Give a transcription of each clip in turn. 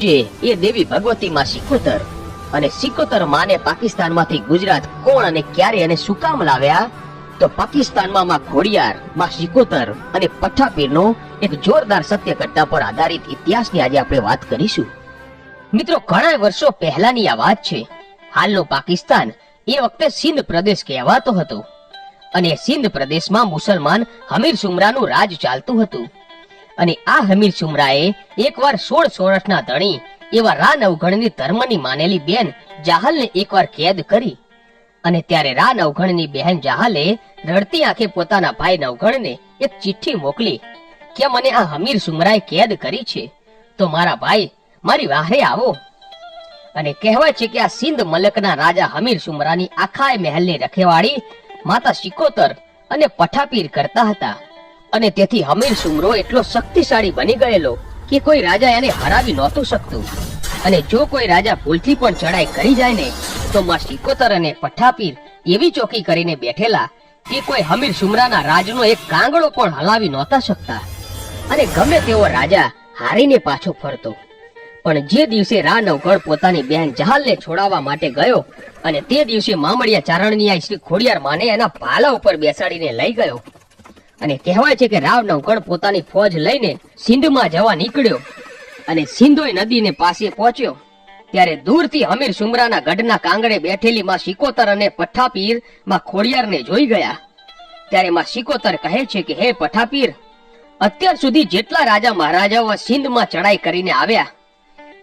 એ દેવી ભગવતી માં સિકોતર અને સિકોતર માને પાકિસ્તાનમાંથી ગુજરાત કોણ અને ક્યારે અને શું કામ લાવ્યા? તો પાકિસ્તાનમાં માં ખોડિયાર, માં સિકોતર અને પઠ્ઠાપીરનો એક જોરદાર સત્ય ઘટના પર આધારિત ઇતિહાસની આજે આપણે વાત કરીશું. મિત્રો, ઘણા વર્ષો પહેલાની આ વાત છે. હાલનો પાકિસ્તાન એ વખતે સિંધ પ્રદેશ કહેવાતો હતો અને સિંધ પ્રદેશમાં મુસલમાન હમીર સુમરાનું રાજ ચાલતું હતું. અને આ હમીર સુમરાએ એકવાર 16 વર્ષના ધણી એવા રા નવઘણની ધર્મની માનેલી બેન જાહલને એકવાર કેદ કરી. અને ત્યારે રા નવઘણની બહેન જાહલે રડતી આંખે પોતાના ભાઈ નવઘણને એક ચિઠ્ઠી મોકલી કે મને આ હમીર સુમરાએ કેદ કરી છે, તો મારા ભાઈ મારી વાહરે આવો. અને કહેવાય છે કે આ સિંધ મલકના રાજા હમીર સુમરાની આખા મહેલની રખેવાળી માતા સિકોતર અને પઠ્ઠાપીર કરતા હતા. અને તેથી હમીર સુમરો એટલો શક્તિશાળી બની ગયેલો કે કોઈ રાજા એને હરાવી નહોતું શકતું. અને જો કોઈ રાજા ભૂલથી પણ ચડાઈ કરી જાય ને તો માં સિકોતર અને પઠ્ઠાપીર એવી ચોકી કરીને બેઠેલા કે કોઈ હમીર સુમરાના રાજનો એક કાંગડો પણ હલાવી નહોતા શકતા. અને ગમે તેવો રાજા હારીને પાછો ફરતો. પણ જે દિવસે રા નવઘણ પોતાની બહેન જહાલને છોડાવવા માટે ગયો અને તે દિવસે મામડિયા ચારણની શ્રી ખોડિયાર માને એના ભાલા ઉપર બેસાડીને લઈ ગયો. અને કહેવાય છે કે રાવ નવઘણ પોતાની ફોજ લઈને સિંધમાં જવા નીકળ્યો. અને સિંધોઈ નદીને પાસે પહોંચ્યો ત્યારે દૂરથી હમીર સુમરાના ગઢના કાંગડે બેઠેલી માં સિકોતર અને પઠ્ઠાપીર માં ખોડિયારને જોઈ ગયા. ત્યારે માં સિકોતર કહે છે કે હે પઠ્ઠાપીર, અત્યાર સુધી જેટલા રાજા મહારાજાઓ સિંધમાં ચડાઈ કરીને આવ્યા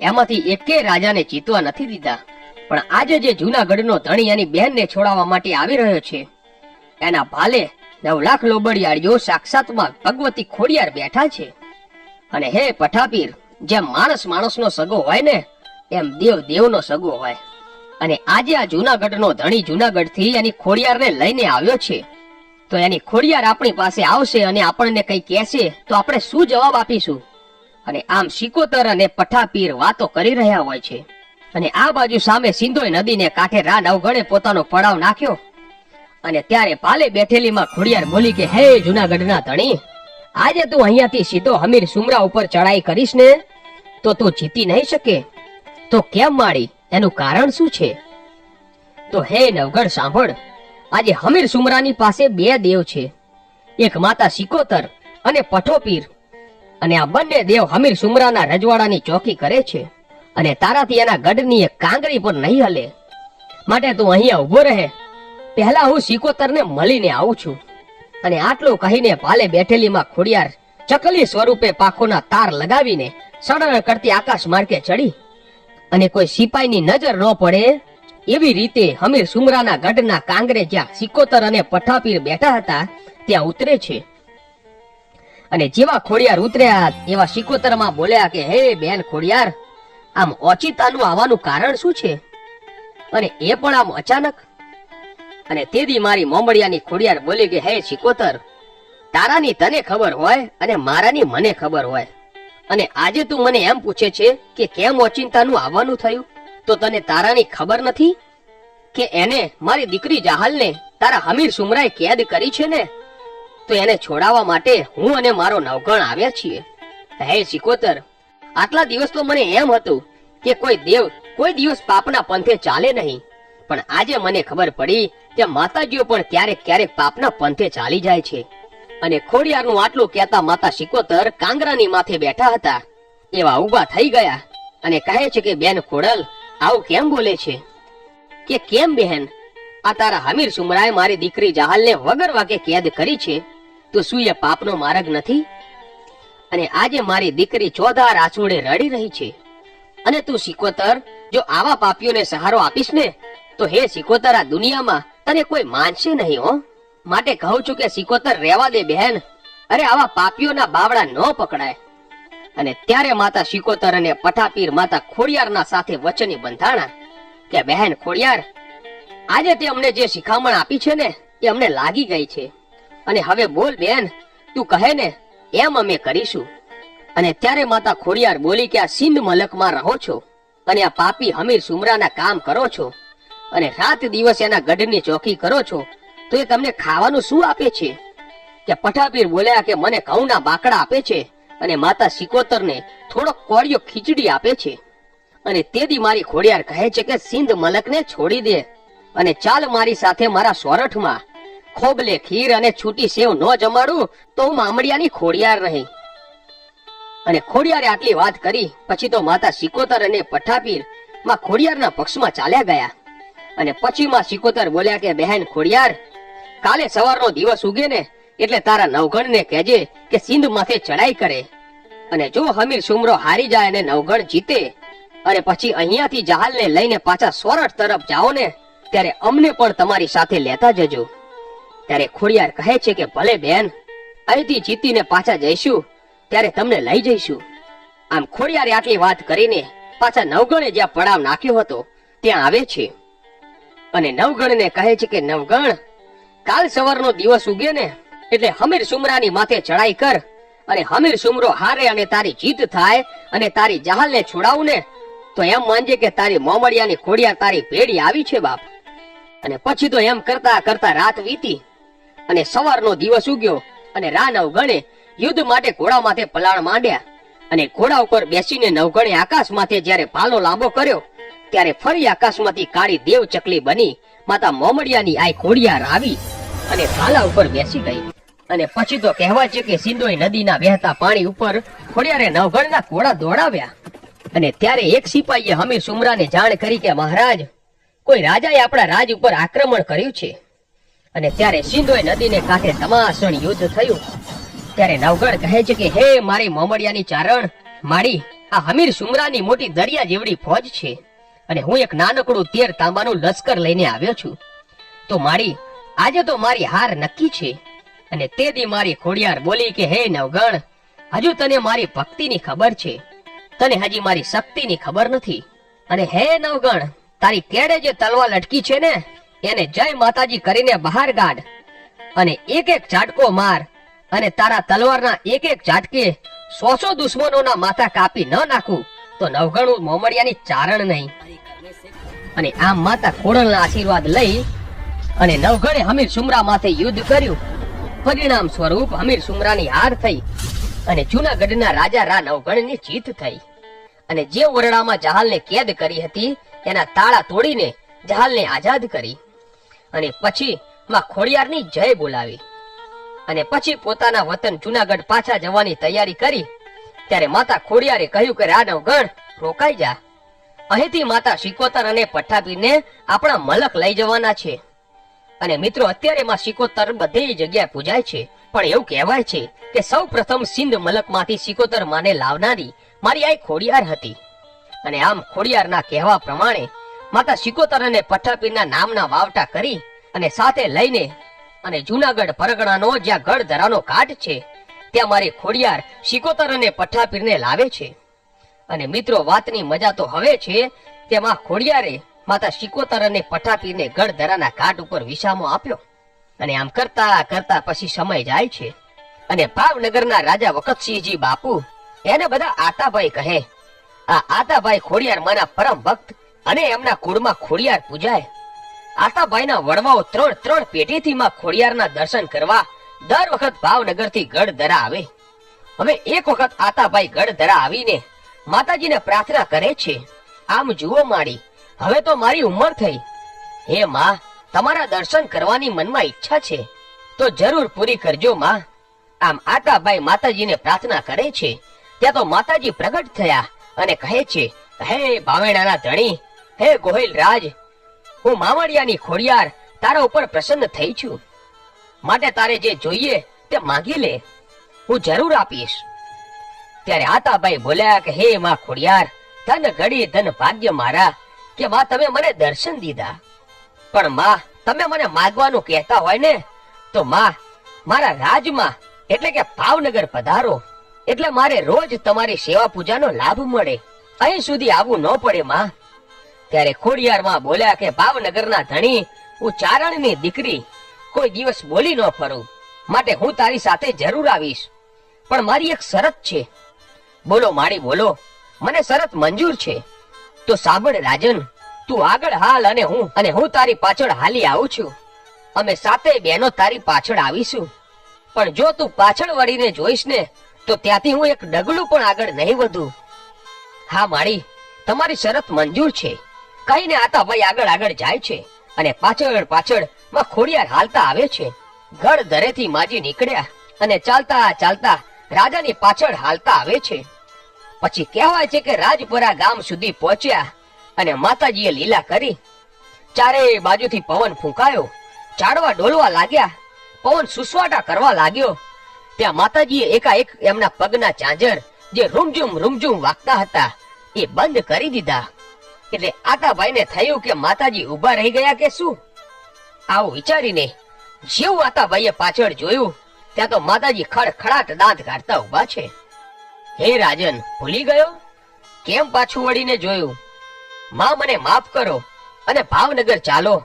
એમાંથી એકેય રાજાને જીતવા નથી દીધા, પણ આજે જે જૂનાગઢનો ધણી એની બહેનને છોડાવવા માટે આવી રહ્યો છે એના ભાલે 9 લાખ લોબડિયાળીઓ સાક્ષાતમાં ભગવતી ખોડિયાર બેઠા છે. અને હે પઠ્ઠાપીર, જેમ માણસ માણસનો સગો હોય ને એમ દેવ દેવનો સગો હોય. અને આજે આ જૂનાગઢનો ધણી જૂનાગઢથી એની ખોડિયારને લઈને આવ્યો છે, તો એની ખોડિયાર આપણી પાસે આવશે અને આપણને કઈ કહેશે તો આપણે શું જવાબ આપીશું? અને આમ સિકોતર અને પઠ્ઠાપીર વાતો કરી રહ્યા હોય છે. અને આ બાજુ સામે સિંધોઈ નદીને કાંઠે રા નવઘણે પોતાનો પડાવ નાખ્યો. અને ત્યારે પાલે બેઠેલી માં ખોડિયાર બોલી કે હે જૂનાગઢના ધણી, આજે તું અહીંયાથી સીધો હમીર સુમરા ઉપર ચડાઈ કરીશ ને તો તું જીતી નહીં શકે. તો કેમ માળી, એનું કારણ શું છે? તો હે નવઘણ સાંભળ, આજે હમીર સુમરાની પાસે 2 દેવ છે, એક માતા સિકોતર અને પઠ્ઠાપીર. અને આ બંને દેવ હમીર સુમરાના રજવાડાની ચોકી કરે છે. અને તારાથી એના ગઢની એક કાંગરી પણ નહીં હલે. માટે તું અહીંયા ઉભો રહે, પહેલા હું સિકોતરને મળીને આવું છું. અને આટલું કહીને પાલે બેઠેલી માં ખોડિયાર ચકલી સ્વરૂપે પાંખોના તાર લગાવીને સડળ કરતી આકાશ માર્ગે ચડી અને કોઈ સિપાહીની નજર ન પડે એવી રીતે હમીર સુમરાના ગઢના કાંગરે જ્યાં સિકોતર અને પઠ્ઠાપીર બેઠા હતા ત્યાં ઉતરે છે. અને જેવા ખોડિયાર ઉતર્યા એવા સિકોતર માં બોલ્યા કે હે બેન ખોડિયાર, આમ ઓચિતાનું આવવાનું કારણ શું છે? અને એ પણ આમ અચાનક? અને તેદી મારી મોમડિયાની ખોડિયાર બોલી કે હે સિકોતર, તારાની તને ખબર હોય અને મારાની મને ખબર હોય. અને આજે તું મને એમ પૂછે છે કે કેમ ઓચિંતાનું આવવાનું થયું? તો તને તારાની ખબર નથી કે એને મારી દીકરી જાહલને તારા હમીર સુમરાએ કેદ કરી છે ને, તો એને છોડાવવા માટે હું અને મારો નવઘણ આવ્યા છીએ. હે સિકોતર, આટલા દિવસ તો મને એમ હતું કે કોઈ દેવ કોઈ દિવસ પાપના પંથે ચાલે નહીં, પણ આજે મને ખબર પડી કે માતાજીઓ પણ ક્યારેક ક્યારેક પાપના પંથે ચાલી જાય છે. અને ખોડિયારનું આટલું કહેતા માતા સિકોતર કાંગરાની માથે બેઠા હતા એવા ઊભા થઈ ગયા અને કહે છે કે બેન ખોડલ, આવું કેમ બોલે છે? કે કેમ બહેન, આ તારા હમીર સુમરાએ મારી દીકરી જાહલને વગર વાગે કેદ કરી છે, તો શું એ પાપનો માર્ગ નથી? અને આજે મારી દીકરી ચોધાર આંસુડે રડી રહી છે. અને તું સિકોતર, જો આવા પાપીઓને સહારો આપીશ ને તો હે સિકોતર, આ દુનિયામાં તને કોઈ માનશે નહીં હો. માટે કહું છું કે સિકોતર, રહેવા દે બહેન. અરે આવા પાપીઓના બાવડા ન પકડાય. અને ત્યારે માતા સિકોતર અને પઠ્ઠાપીર માતા ખોડિયારના સાથે વચને બંધાણા કે બહેન ખોડિયાર, આજે તે અમને જે શિખામણ આપી છે ને એ અમને લાગી ગઈ છે. અને હવે બોલ બેન, તું કહે ને એમ અમે કરીશું. અને ત્યારે માતા ખોડિયાર બોલી કે આ સિંધ મલકમાં રહો છો અને આ પાપી હમીર સુમરાના કામ કરો છો અને રાત દિવસ એના ગઢની ચોકી કરો છો, તો એ તમને ખાવાનું શું આપે છે? કે પઠ્ઠાપીર બોલ્યા કે મને ઘઉંના બાકડા આપે છે અને માતા સિકોતરને થોડો કોળિયો ખીચડી આપે છે. અને તેથી મારી ખોડિયાર કહે છે કે સિંધ મલકને છોડી દે અને ચાલ મારી સાથે મારા સોરઠમાં. ખોબલે ખીર અને છૂટી સેવ ન જમાડું તો હું મામડિયાની ખોડિયાર રહી. અને ખોડિયારે આટલી વાત કરી પછી તો માતા સિકોતર અને પઠ્ઠાપીર માં ખોડિયારના પક્ષમાં ચાલ્યા ગયા. અને પછી માં સિકોતર બોલ્યા કે બહેન ખોડિયાર, કાલે સવારનો દિવસ ઉગે ને એટલે તારા નવગણને કહેજે કે સિંધ માથે ચડાઈ કરે. અને જો હમીર સુમરો હારી જાય અને નવગણ જીતે અને પછી અહીંયાથી જહાલને લઈને પાછા સોરઠ તરફ જાઓ ને ત્યારે અમને પણ તમારી સાથે લેતા જજો. ત્યારે ખોડિયાર કહે છે કે ભલે બેન, અહીંથી જીતીને પાછા જઈશું ત્યારે તમને લઈ જઈશું. આમ ખોડિયારે આટલી વાત કરીને પાછા નવગણે જ્યાં પડાવ નાખ્યો હતો ત્યાં આવે છે. અને નવગણને કહે છે કે નવગણ, કાલ સવારનો દિવસ ઉગે ને એટલે હમીર સુમરાની માથે ચડાઈ કર અને હમીર સુમરો હારે અને તારી જીત થાય અને તારી જહાલને છોડાવું ને તો એમ માનજે કે તારી મોમડિયાની ખોડિયાર તારી ભેડી આવી છે બાપ. અને પછી તો એમ કરતા કરતા રાત વીતી અને સવારનો દિવસ ઉગ્યો અને રા નવગણે યુદ્ધ માટે ઘોડા માથે પલાણ માંડ્યા. અને ઘોડા ઉપર બેસીને નવગણે આકાશ માથે જ્યારે ભાલો લાંબો કર્યો ત્યારે ફરી આકાશમાંથી કાળી દેવ ચકલી બની માતા મોમડિયાની આઈ ખોડિયાર આવી અને ભાલા ઉપર બેસી ગઈ. અને પછી તો કહેવાય છે કે સિંધોઈ નદીના વહેતા પાણી ઉપર ખોડિયારે નવગણના ઘોડા દોડાવ્યા. અને ત્યારે એક સિપાહીએ હમીર સુમરાને જાણ કરી કે મહારાજ, કોઈ રાજાએ આપણા રાજ ઉપર આક્રમણ કર્યું છે. અને ત્યારે સિંધોઈ નદીને કાંઠે ધમાસણ યુદ્ધ થયું. ત્યારે નવગણ કહે છે કે હે મારી મોમડિયાની ચારણ મારી, આ હમીર સુમરાની મોટી દરિયા જેવડી ફોજ છે અને હું એક નાનકડું 13 તાંબાનું લશ્કર લઈને આવ્યો છું. તો મારી આજે તો મારી હાર નક્કી છે. અને તે દી મારી ખોડિયાર બોલી કે હે નવગણ, હજુ તને મારી ભક્તિની ખબર છે, તને હજી મારી શક્તિની ખબર નથી. અને હે નવગણ, તારી કેડે જે તલવાર લટકી છે ને એને જય માતાજી કરીને બહાર કાઢ અને એક એક ઝાટકો માર અને તારા તલવારના એક એક ઝાટકે 100 દુશ્મનોના માથા કાપી ન નાખું તો નવગણું મોમડિયાની ચારણ નહીં. અને આમ માતા ખોડલના આશીર્વાદ લઈ અને નવગણે હમીર સુમરા માથે યુદ્ધ કર્યું. પરિણામ સ્વરૂપ હમીર સુમરાની હાર થઈ અને જૂનાગઢના રાજા રા નવગણની જીત થઈ. અને જે ઓરડામાં જહાલને કેદ કરી હતી એના તાળા તોડીને જહાલને આઝાદ કરી. અને પછી માં ખોડિયારની જય બોલાવી અને પછી પોતાના વતન જૂનાગઢ પાછા જવાની તૈયારી કરી. ત્યારે માતા ખોડિયારે કહ્યું કે રા નવગણ રોકાઈ જા, અહીંથી માતા સિકોતર અને પઠ્ઠાપીરને આપણા મલક લઈ જવાના છે. અને મિત્રો અત્યારે માં સિકોતર બધી જગ્યાએ પૂજાય છે, પણ એવું કહેવાય છે કે સૌ પ્રથમ સિંધ મલકમાંથી સિકોતર માને લાવનારી મારી આ ખોડિયાર હતી. અને આમ ખોડિયારના કહેવા પ્રમાણે માતા સિકોતર અને પઠ્ઠાપીરના નામના વાવટા કરી અને સાથે લઈને અને જૂનાગઢ પરગણાનો જ્યાં ગઢધરાનો ઘાટ છે ત્યાં મારી ખોડિયાર સિકોતર અને પઠ્ઠાપીરને લાવે છે. અને મિત્રો વાતની મજા તો હવે છે કે માં ખોડિયારે માતા સિકોતર અને પઠ્ઠાપીરને ગઢધરાના ઘાટ ઉપર વિસામો આપ્યો. અને આમ કરતા કરતા પછી સમય જાય છે અને ભાવનગરના રાજા વખતસિંહજી બાપુ એને બધા આતાભાઈ કહે. આ આતાભાઈ ખોડિયાર માના પરમ ભક્ત અને એમના કુળમાં ખોડિયાર પૂજાય. આતાભાઈના વડવાઓ 3 પેઢીથી માં ખોડિયારના દર્શન કરવા દર વખત ભાવનગરથી ગઢધરા આવે. હવે એક વખત આતાભાઈ ગઢધરા આવીને માતાજીને પ્રાર્થના કરે છે, આમ જુઓ માડી, હવે તો મારી ઉંમર થઈ, હે માં, તમારા દર્શન કરવાની મનમાં ઈચ્છા છે તો જરૂર પૂરી કરજો માં. આમ આતાભાઈ માતાજીને પ્રાર્થના કરે છે ત્યાં તો માતાજી પ્રગટ થયા અને કહે છે, હે ભાવેણાના ધણી, હે ગોહિલ રાજ, હું મામડિયાની ખોડિયાર તારા ઉપર પ્રસન્ન થઈ છું, માટે તારે જે જોઈએ તે માંગી લે, હું જરૂર આપીશ. ત્યારે આતાભાઈ બોલ્યા કે હે માં ખોડિયાર, ધન ઘડી ધન ભાગ્ય મારા કે માં તમે મને દર્શન દીધા, પણ માં તમે મને માગવાનું કહેતા હોય ને તો માં મારા રાજમાં એટલે કે ભાવનગર પધારો, એટલે મારે રોજ તમારી સેવા પૂજાનો લાભ મળે, અહીં સુધી આવવું ન પડે માં. ત્યારે ખોડિયાર માં બોલ્યા કે ભાવનગરના ધણી, હું ચારણની દીકરી, કોઈ દિવસ બોલી ન ફરું, માટે હું તારી સાથે જરૂર આવીશ, પણ મારી એક શરત છે. બોલો માડી બોલો, મને શરત મંજૂર છે. તો સાંભળ રાજન, તું આગળ હાલ અને હું તારી પાછળ હાલી આવું છું. અમે સાતે બહેનો તારી પાછળ આવીશું, પણ જો તું પાછળ વળીને જોઈશ ને તો ત્યાંથી હું એક ડગલું પણ આગળ નહીં વધું, હા માળી, તમારી શરત મંજૂર છે. કહીને આતાભાઈ આગળ આગળ જાય છે અને પાછળ પાછળ માં ખોડિયાર હાલતા આવે છે. ગઢ દરેથી માજી નીકળ્યા અને ચાલતા ચાલતા રાજાની પાછળ હાલતા આવે છે. પછી કહેવાય છે કે રાજપરા ગામ સુધી પહોંચ્યા અને માતાજીએ લીલા કરી. ચારે બાજુથી પવન ફૂંકાયો, ઝાડવા ડોલવા લાગ્યા, પવન સુસવાટા કરવા લાગ્યો. ત્યાં માતાજીએ એકાએક એમના પગના ચાંજર જે રૂમઝુમ વાગતા હતા એ બંધ કરી દીધા. એટલે આતાભાઈને થયું કે માતાજી ઊભા રહી ગયા કે શું. આવું વિચારીને જેવું આતાભાઈએ પાછળ જોયું ત્યાં તો માતાજી ખડખડાટ દાંત કાઢતા ઊભા છે. હે રાજન, ભૂલી ગયો? કેમ પાછું વળીને જોયું? માં મને માફ કરો અને ભાવનગર ચાલો.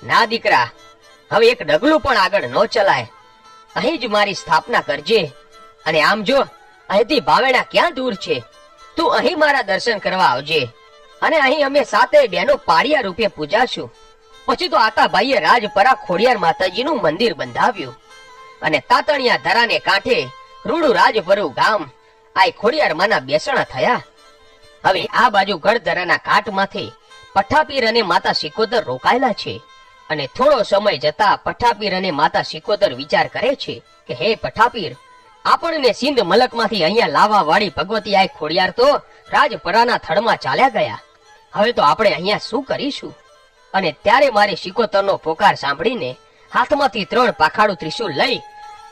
ના દીકરા, હવે એક ડગલું પણ આગળ ન ચલાય. અહીં જ મારી સ્થાપના કરજે. અને આમ જો, અહીંથી ભાવેણા ક્યાં દૂર છે. તું અહીં મારા દર્શન કરવા આવજે અને અહીં અમે સાતે બહેનો પાળિયા રૂપે પૂજાશું. પછી તો આતાભાઈએ રાજપરા ખોડિયાર માતાજીનું મંદિર બંધાવ્યું અને તાતણિયા ધરાને કાંઠે રૂડું રાજપરું ગામ આ ખોડિયાર માના બેસણા થયા. હવે આ બાજુ ગઢધરાના ઘાટમાંથી પઠાપીર અને માતા સિકોદર રોકાયેલા છે. અને થોડો સમય જતા પઠાપીર અને માતા સિકોદર વિચાર કરે છે કે હે પઠાપીર, આપણને સિંધ મલકમાંથી અહીંયા લાવવા વાળી ભગવતી આ ખોડિયાર તો રાજપરાના થડમાં ચાલ્યા ગયા. હવે તો આપણે અહીંયા શું કરીશું? અને ત્યારે મારી સિકોતરનો પોકાર સાંભળીને હાથમાંથી 3 પાખાડું ત્રિશુલ લઈ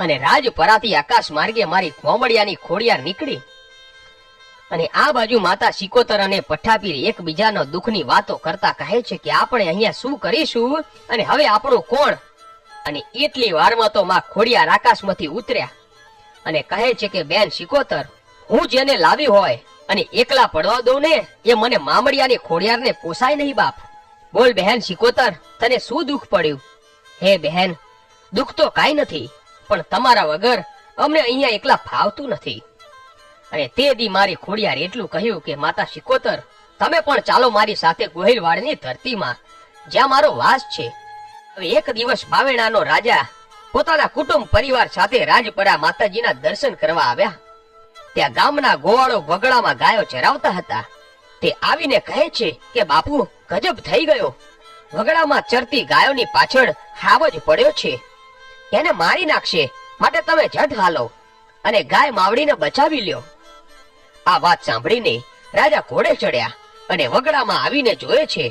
અને રાજપરાથી આકાશ માર્ગે મારી કોમડિયાની ખોડિયાર નીકળી. અને આ બાજુ માતા સિકોતર અને પઠાપીર એકબીજાનો દુઃખની વાતો કરતા કહે છે કે આપણે અહીંયા શું કરીશું અને હવે આપણું કોણ? અને એટલી વારમાં તો માં ખોડિયાર આકાશમાંથી ઉતર્યા અને કહે છે કે બેન સિકોતર, હું જેને લાવી હોય અને એકલા પડવા દઉં ને એ મને મામડિયાની ખોડિયારને પોસાય નહીં બાપ. બોલ બહેન સિકોતર, તને શું દુઃખ પડ્યું? હે બહેન, દુઃખ તો કાંઈ નથી, પણ તમારા વગર અમને અહીંયા એકલા ફાવતું નથી. અને તે દી મારી ખોડિયાર એટલું કહ્યું કે માતા સિકોતર, તમે પણ ચાલો મારી સાથે ગોહિલવાડની ધરતીમાં જ્યાં મારો વાસ છે. હવે એક દિવસ ભાવેણાનો રાજા પોતાના કુટુંબ પરિવાર સાથે રાજપરા માતાજીના દર્શન કરવા આવ્યા. ત્યાં ગામના ગોવાળો વગડામાં ગાયો ચરાવતા હતા. તે આવીને કહે છે કે બાપુ, ગજબ થઈ ગયો. વગડામાં ચરતી ગાયોની પાછળ હાવજ પડ્યો છે, એને મારી નાખશે, માટે તમે ઝટ હાલો અને ગાય માવડીને બચાવી લ્યો. આ વાત સાંભળીને રાજા ઘોડે ચડ્યા અને વગડામાં આવીને જોયે છે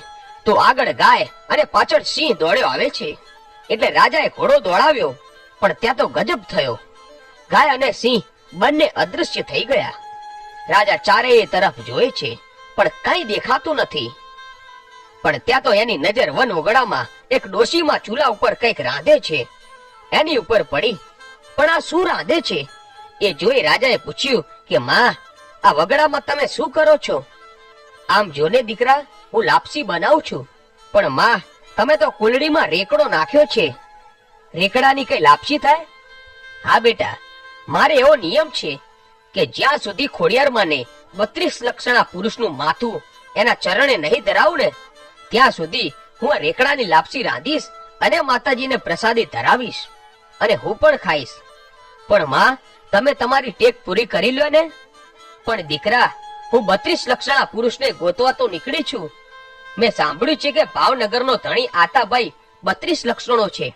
તો આગળ ગાય અને પાછળ સિંહ દોડ્યો આવે છે. એટલે રાજાએ ઘોડો દોડાવ્યો, પણ ત્યાં તો ગજબ થયો. ગાય અને સિંહ બંને અદૃશ્ય થઈ ગયા. રાજા ચારેય તરફ જોયે છે પણ કઈ દેખાતું નથી. પણ ત્યાં તો એની નજર વન વગડામાં એક ડોશીમાં ચૂલા ઉપર કંઈક રાંધે છે એની ઉપર પડી. પણ આ શું રાંધે છે એ જોઈ રાજાએ પૂછ્યું કે માં, આ વગડામાં તમે શું કરો છો? આમ જોને દીકરા, હું લાપસી બનાવું છું. પણ માં, તમે તો કુલડીમાં રેકડો નાખ્યો છે, રેકડાની કઈ લાપસી થાય? હા બેટા, મારે એવો નિયમ છે કે જ્યાં સુધી ખોડિયારમાંને 32 લક્ષણા પુરુષનું માથું એના ચરણે નહીં ધરાવું ને ત્યાં સુધી હું આ રેકડાની લાપસી રાંધીશ અને માતાજીને પ્રસાદી ધરાવીશ અને હું પણ ખાઈશ. પણ માં, તમે તમારી ટેક પૂરી કરી લો ને. પણ દીકરા, હું 32 લક્ષણા પુરુષને ગોતવા તો નીકળી છું. મેં સાંભળ્યું છે કે ભાવનગરનો ધણી આતાભાઈ 32 લક્ષણો છે,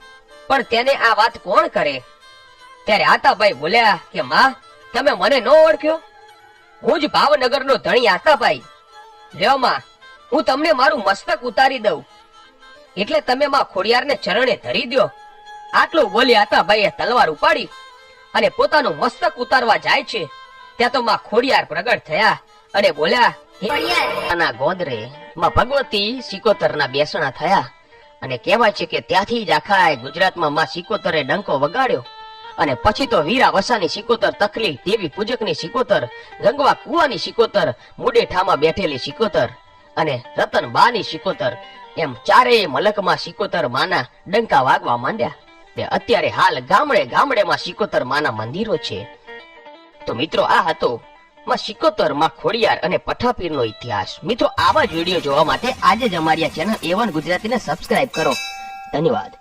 પણ તેને આ વાત કોણ કરે? ત્યારે આતાભાઈ બોલ્યા કે માં, તમે મને ન ઓળખ્યો? હું જ ભાવનગરનો ધણી આતાભાઈ. લ્યો માં, હું તમને મારું મસ્તક ઉતારી દઉં એટલે તમે માં ખોડિયારને ચરણે ધરી દો. આટલું બોલી આતાભાઈએ તલવાર ઉપાડી અને પોતાનું મસ્તક ઉતારવા જાય છે ત્યાં તો માં ખોડિયાર પ્રગટ થયા અને બોલ્યા, હે ગોદરે માં ભગવતી સિકોતરના બેસણા થયા. અને કહેવાય છે કે ત્યાંથી જ આખા ગુજરાતમાં માં સિકોતરે ડંકો વગાડ્યો. અને પછી તો વીરા વસાની સિકોતર, તકલી દેવી પૂજકની સિકોતર, ગંગવા કુવાની સિકોતર, મુડેઠામાં બેઠેલી સિકોતર અને રતન બાની સિકોતર, એમ ચારેય મલકમાં સિકોતર માના ડંકા વાગવા માંડ્યા. અત્યારે હાલ ગામડે ગામડેમાં સિકોતર માના મંદિરો છે. તો મિત્રો, આ હતો માં સિકોતર, માં ખોડિયાર અને પઠાપીરનો ઇતિહાસ. મિત્રો, આવા જ વિડીયો જોવા માટે આજે જ અમારી આ ચેનલ A1 ગુજરાતીને સબસ્ક્રાઇબ કરો. ધન્યવાદ.